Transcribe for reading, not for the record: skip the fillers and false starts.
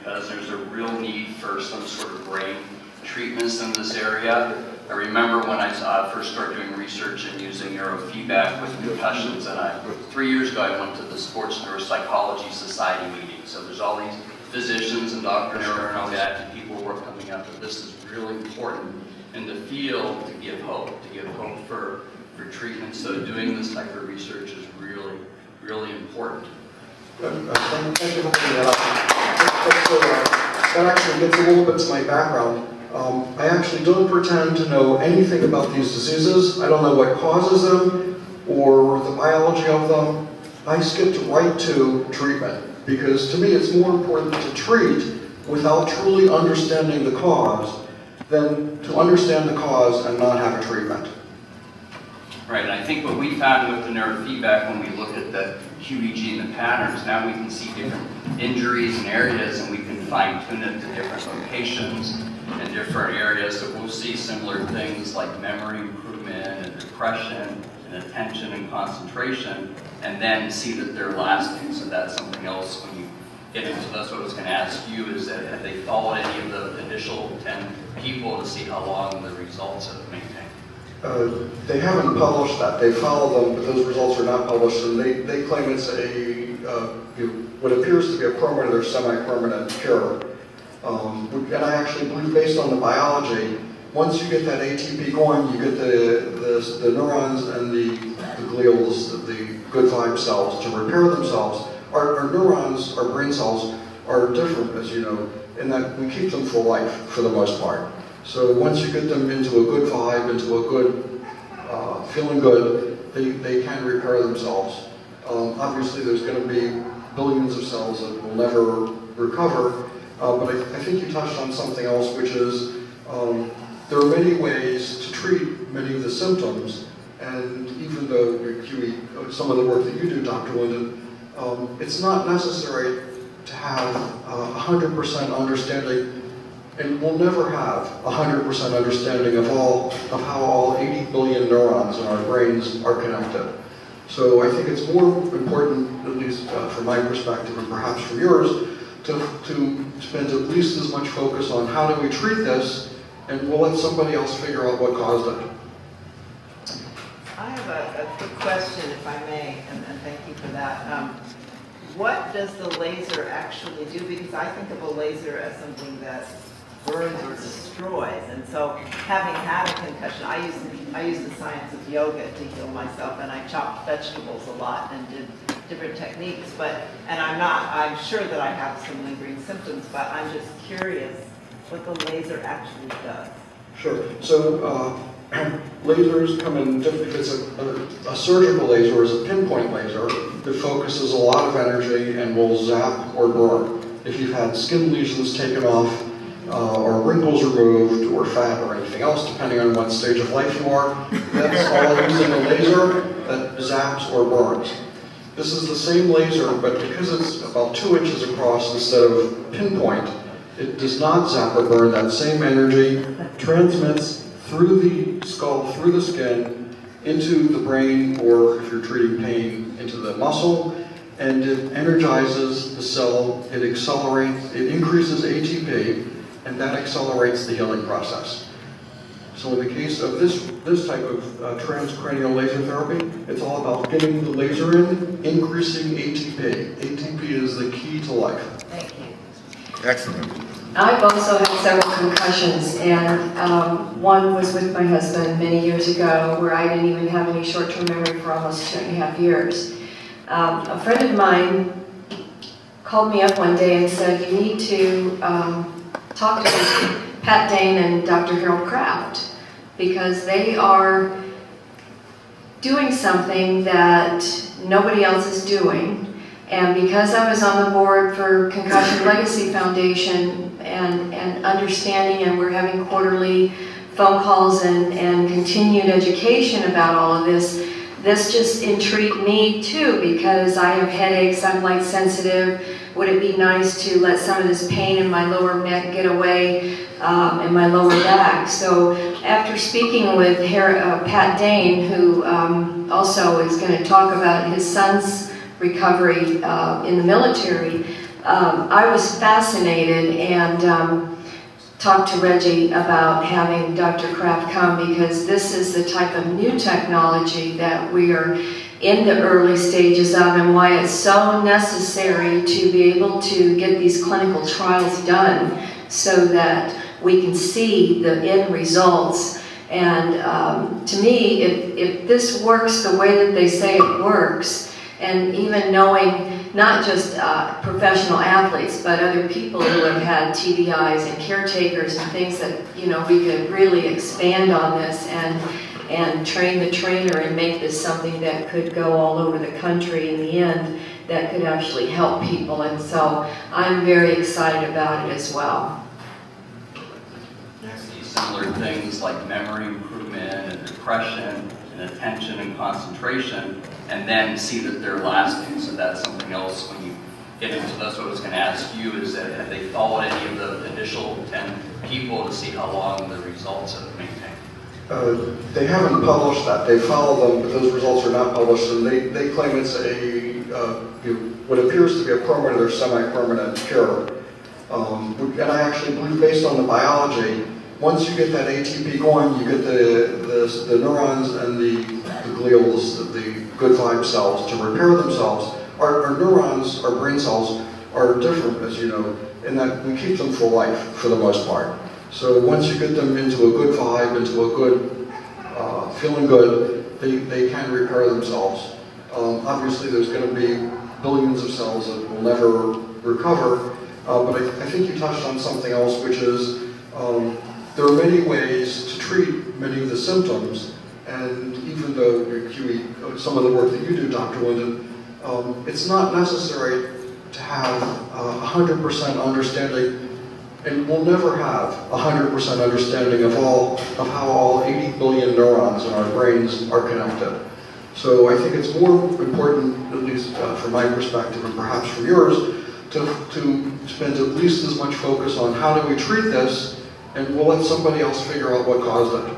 because there's a real need for some sort of brain treatments in this area. I remember when I first started doing research and using neurofeedback with concussions, and 3 years ago I went to the Sports Neuropsychology Society meeting. So there's all these physicians and doctors and that people who are coming up, that this is really important in the field to give hope for treatment. So doing this type of research is really, really important. Thank you for bringing that up. That actually gets a little bit to my background. I actually don't pretend to know anything about these diseases. I don't know what causes them or the biology of them. I skipped right to treatment because to me it's more important to treat without truly understanding the cause than to understand the cause and not have a treatment. Right, and I think what we found with the neurofeedback when we looked at the QEEG and the patterns, now we can see different injuries and areas, and we can fine-tune it to different locations and different areas. So we'll see similar things like memory improvement and depression and attention and concentration, and then see that they're lasting. So that's something else when you get into. That's what I was going to ask you, is that have they followed any of the initial 10 people to see how long the results have maintained? They haven't published that. They follow them, but those results are not published, and they claim it's what appears to be a permanent or semi-permanent cure. And I actually believe, based on the biology, once you get that ATP going, you get the neurons and the glials, the good vibe cells, to repair themselves. Our neurons, our brain cells, are different, as you know, in that we keep them for life, for the most part. So once you get them into a good vibe, into a good, feeling good, they can repair themselves. Obviously there's going to be billions of cells that will never recover, but I think you touched on something else, which is there are many ways to treat many of the symptoms, and even though some of the work that you do, Dr. Linden, it's not necessary to have 100% understanding, and we'll never have 100% understanding of how all 80 billion neurons in our brains are connected. So I think it's more important, at least from my perspective and perhaps from yours, to spend at least as much focus on how do we treat this, and we'll let somebody else figure out what caused it. I have a quick question, if I may, and thank you for that. What does the laser actually do? Because I think of a laser as something that burns or destroys, and so having had a concussion, I use the science of yoga to heal myself, and I chopped vegetables a lot and did different techniques, I'm sure that I have some lingering symptoms, but I'm just curious what the laser actually does. Sure. So lasers come in different. If it's a surgical laser or a pinpoint laser, it focuses a lot of energy and will zap or burn. If you've had skin lesions taken off, or wrinkles removed, or fat, or anything else, depending on what stage of life you are, that's all using a laser that zaps or burns. This is the same laser, but because it's about 2 inches across instead of pinpoint, it does not zap or burn. That same energy transmits through the skull, through the skin, into the brain, or if you're treating pain, into the muscle, and it energizes the cell, it accelerates, it increases ATP, and that accelerates the healing process. So in the case of this type of transcranial laser therapy, it's all about getting the laser in, increasing ATP. ATP is the key to life. Thank you. Excellent. I've also had several concussions, and one was with my husband many years ago, where I didn't even have any short-term memory for almost 2.5 years. A friend of mine called me up one day and said, "You need to talk to Pat Dane and Dr. Harold Kraft, because they are doing something that nobody else is doing." And because I was on the board for Concussion Legacy Foundation and understanding, and we're having quarterly phone calls and continued education about all of this, this just intrigued me too, because I have headaches, I'm light sensitive. Would it be nice to let some of this pain in my lower neck get away, and my lower back? So after speaking with Pat Dane, who also is going to talk about his son's recovery in the military, I was fascinated and talked to Reggie about having Dr. Kraft come, because this is the type of new technology that we are in the early stages of, and why it's so necessary to be able to get these clinical trials done so that we can see the end results. And to me, if this works the way that they say it works, and even knowing not just professional athletes, but other people who have had TBIs and caretakers and things that, you know, we could really expand on this and train the trainer and make this something that could go all over the country in the end, that could actually help people. And so I'm very excited about it as well. See similar things like memory improvement and depression and attention and concentration, and then see that they're lasting. So that's something else when you get into this. What I was going to ask you is that have they followed any of the initial 10 people to see how long the results have maintained? They haven't published that. They follow them, but those results are not published, and they claim it's what appears to be a permanent or semi-permanent cure. And I actually believe, based on the biology, once you get that ATP going, you get the neurons and the glials, the good vibe cells, to repair themselves. Our neurons, our brain cells, are different, as you know, in that we keep them for life, for the most part. So once you get them into a good vibe, into a good, feeling good, they can repair themselves. Obviously, there's going to be billions of cells that will never recover, but I think you touched on something else, which is there are many ways to treat many of the symptoms, and even though some of the work that you do, Dr. Linden, it's not necessary to have 100% understanding, and we'll never have 100% understanding of how all 80 billion neurons in our brains are connected. So I think it's more important, at least from my perspective and perhaps from yours, to spend at least as much focus on how do we treat this, and we'll let somebody else figure out what caused it.